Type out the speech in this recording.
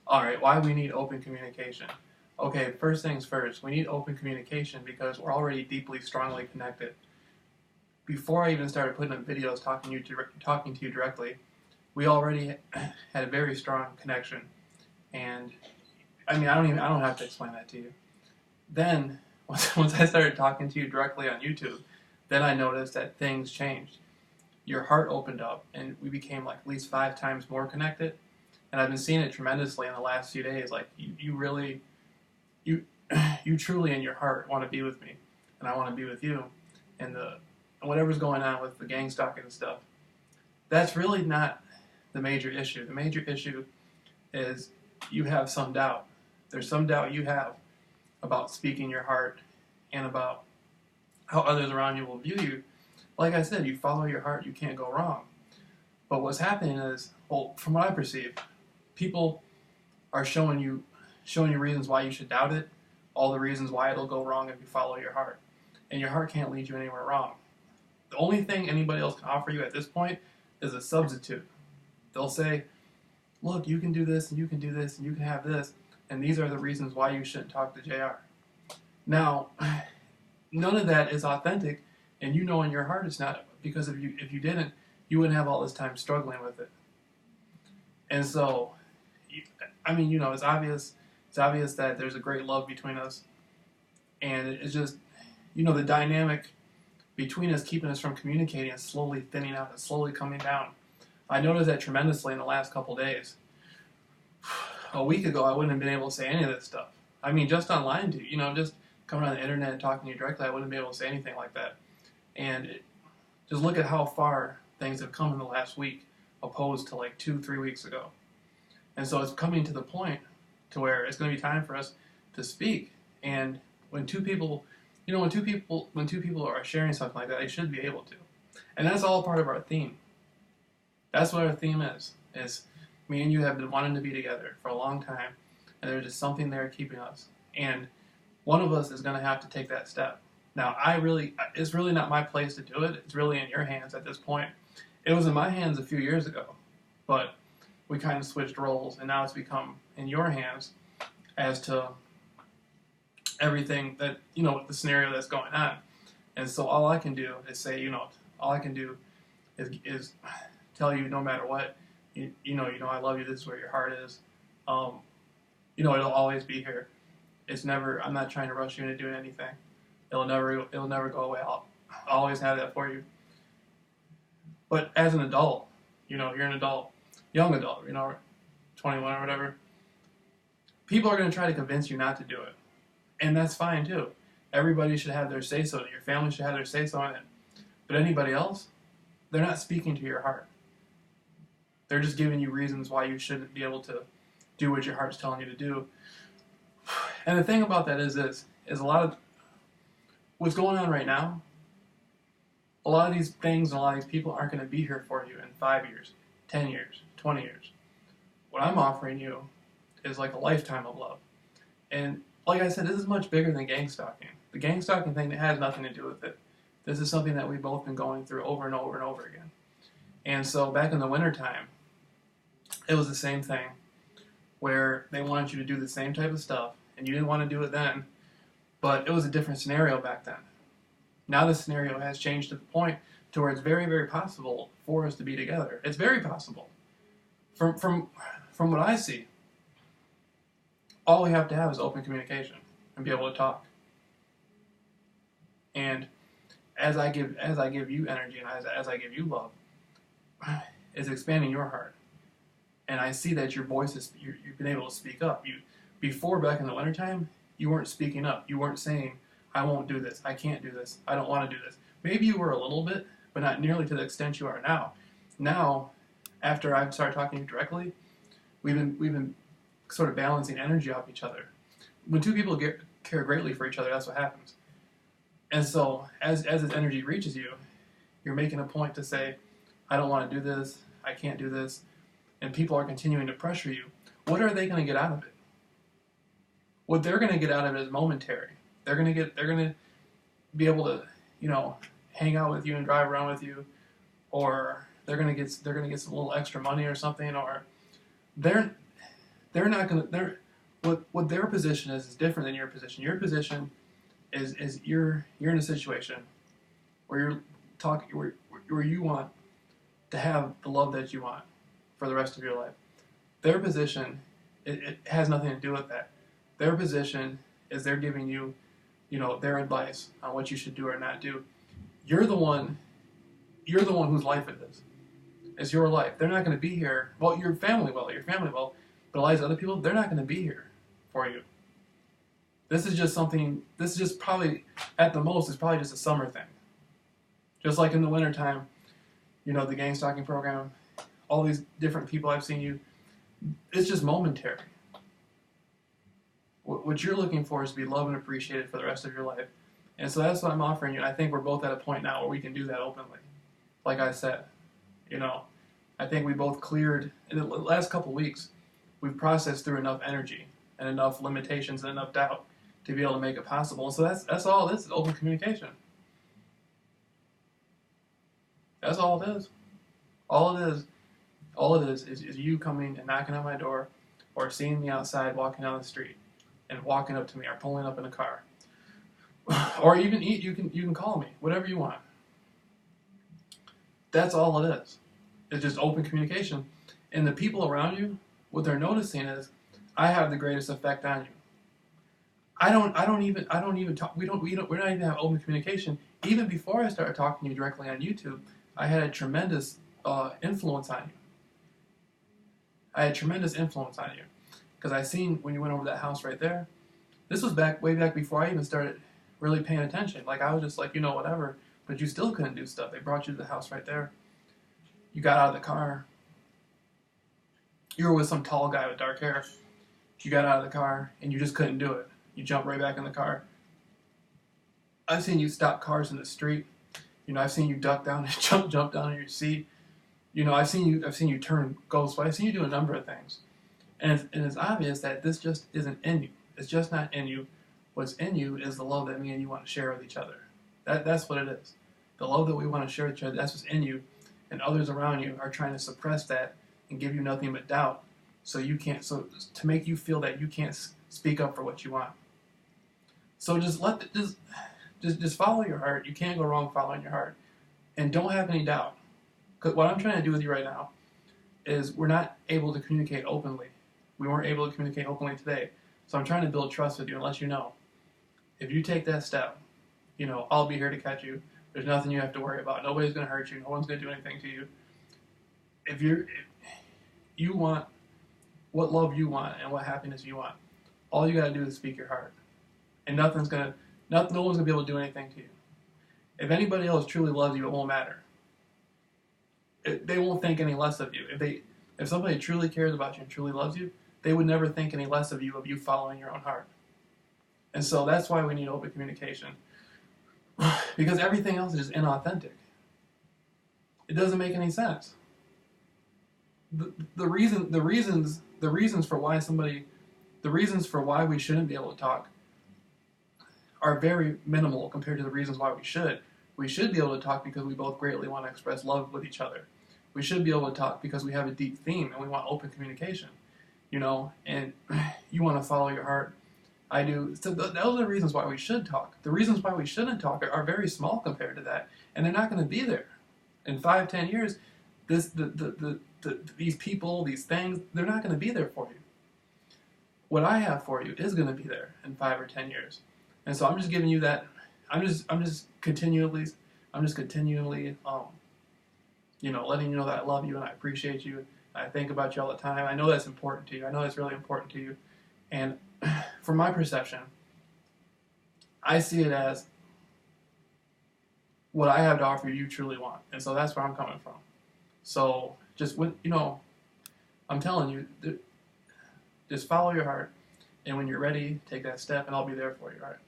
All right, why we need open communication? Okay, first things first, we need open communication because we're already deeply, strongly connected. Before I even started putting up videos talking to you directly, we already had a very strong connection. And I mean, I don't have to explain that to you. Then, once I started talking to you directly on YouTube, then I noticed that things changed. Your heart opened up, and we became like at least 5 times more connected. And I've been seeing it tremendously in the last few days. Like you really, you, you truly in your heart want to be with me, and I want to be with you. And whatever's going on with the gang stalking and stuff, that's really not the major issue. The major issue is you have some doubt. There's some doubt you have about speaking your heart and about how others around you will view you. Like I said, you follow your heart, you can't go wrong. But what's happening is, well, from what I perceive, people are showing you reasons why you should doubt it, all the reasons why it'll go wrong if you follow your heart. And your heart can't lead you anywhere wrong. The only thing anybody else can offer you at this point is a substitute. They'll say, look, you can do this, and you can do this, and you can have this, and these are the reasons why you shouldn't talk to JR. Now, none of that is authentic, and you know in your heart it's not, because if you didn't, you wouldn't have all this time struggling with it. And so, I mean, it's obvious that there's a great love between us, and it's just, the dynamic between us, keeping us from communicating, is slowly thinning out, it's slowly coming down. I noticed that tremendously in the last couple days. A week ago, I wouldn't have been able to say any of this stuff. I mean, just online, just coming on the internet and talking to you directly, I wouldn't be able to say anything like that. And just look at how far things have come in the last week, opposed to like 2-3 weeks ago. And so it's coming to the point to where it's going to be time for us to speak. And when two people are sharing something like that, they should be able to. And that's all part of our theme. That's what our theme is me and you have been wanting to be together for a long time, and there's just something there keeping us. And one of us is going to have to take that step. Now, it's really not my place to do it. It's really in your hands at this point. It was in my hands a few years ago, but we kind of switched roles, and now it's become in your hands as to everything that, the scenario that's going on. And so all I can do is say, all I can do is tell you no matter what, I love you, this is where your heart is. It'll always be here. I'm not trying to rush you into doing anything. It'll never go away. I'll always have that for you. But as an adult, you're an adult, young adult, 21 or whatever, people are going to try to convince you not to do it. And that's fine too. Everybody should have their say-so. Your family should have their say-so on it. But anybody else, they're not speaking to your heart. They're just giving you reasons why you shouldn't be able to do what your heart's telling you to do. And the thing about that is a lot of what's going on right now, a lot of these things and a lot of these people aren't going to be here for you in 5 years, 10 years, 20 years. What I'm offering you is like a lifetime of love. And like I said, this is much bigger than gang stalking. The gang stalking thing has nothing to do with it. This is something that we've both been going through over and over and over again. And so back in the wintertime, it was the same thing, where they wanted you to do the same type of stuff, and you didn't want to do it then, but it was a different scenario back then. Now the scenario has changed to the point to where it's very, very possible for us to be together. It's very possible. From what I see, all we have to have is open communication and be able to talk. And as I give you energy and as I give you love, it's expanding your heart. And I see that your voice you've been able to speak up. Before, back in the wintertime, you weren't speaking up. You weren't saying, I won't do this, I can't do this, I don't want to do this. Maybe you were a little bit, but not nearly to the extent you are now. Now, after I've started talking to you directly, we've been sort of balancing energy off each other. When two people care greatly for each other, that's what happens. And so, as this energy reaches you, you're making a point to say, I don't want to do this, I can't do this, and people are continuing to pressure you. What are they going to get out of it? What they're going to get out of it is momentary. They're going to be able to, hang out with you and drive around with you, or they're going to get some little extra money or something, or they're they're not gonna. They're what their position is different than your position. Your position is you're in a situation where you're talking where you want to have the love that you want for the rest of your life. Their position, it has nothing to do with that. Their position is they're giving you, their advice on what you should do or not do. You're the one whose life it is. It's your life. They're not going to be here. Well, your family will, but a lot of other people, they're not going to be here for you. This is just probably, at the most, it's probably just a summer thing. Just like in the wintertime, the gang stalking program, all these different people I've seen you, it's just momentary. What you're looking for is to be loved and appreciated for the rest of your life. And so that's what I'm offering you. And I think we're both at a point now where we can do that openly. Like I said, I think we both cleared, in the last couple of weeks, we've processed through enough energy and enough limitations and enough doubt to be able to make it possible. And so that's all this is, open communication. That's all it is. All it is you coming and knocking on my door, or seeing me outside walking down the street and walking up to me, or pulling up in a car. Or even you can call me, whatever you want. That's all it is. It's just open communication. And the people around you, what they're noticing is, I have the greatest effect on you. I don't even talk. We're not even have open communication. Even before I started talking to you directly on YouTube, I had a tremendous influence on you. Because I seen when you went over that house right there. This was way back before I even started really paying attention. Like, I was just like, whatever. But you still couldn't do stuff. They brought you to the house right there. You got out of the car. You were with some tall guy with dark hair. You got out of the car and you just couldn't do it. You jumped right back in the car. I've seen you stop cars in the street. I've seen you duck down and jump down in your seat. I've seen you turn ghost. I've seen you do a number of things. And it's obvious that this just isn't in you. It's just not in you. What's in you is the love that me and you want to share with each other. That's what it is. The love that we want to share with each other, that's what's in you. And others around you are trying to suppress that and give you nothing but doubt. So to make you feel that you can't speak up for what you want. So just follow your heart. You can't go wrong following your heart. And don't have any doubt. Because what I'm trying to do with you right now is we're not able to communicate openly. We weren't able to communicate openly today. So I'm trying to build trust with you and let you know, if you take that step, I'll be here to catch you. There's nothing you have to worry about. Nobody's going to hurt you. No one's going to do anything to you. If you want what love you want and what happiness you want, all you got to do is speak your heart. And no one's going to be able to do anything to you. If anybody else truly loves you, it won't matter. They won't think any less of you. If somebody truly cares about you and truly loves you, they would never think any less of you following your own heart. And so that's why we need open communication. Because everything else is just inauthentic. It doesn't make any sense. The reasons for why we shouldn't be able to talk are very minimal compared to the reasons why we should. We should be able to talk because we both greatly want to express love with each other. We should be able to talk because we have a deep theme and we want open communication. And you want to follow your heart. I do. So those are the reasons why we should talk. The reasons why we shouldn't talk are very small compared to that, and they're not going to be there. In 5-10 years, these people, these things, they're not going to be there for you. What I have for you is going to be there in 5 or 10 years. And so I'm just giving you that. I'm just continually, letting you know that I love you and I appreciate you. I think about you all the time. I know that's important to you. I know that's really important to you. And from my perception, I see it as what I have to offer you truly want. And so that's where I'm coming from. So just I'm telling you, just follow your heart. And when you're ready, take that step and I'll be there for you, all right?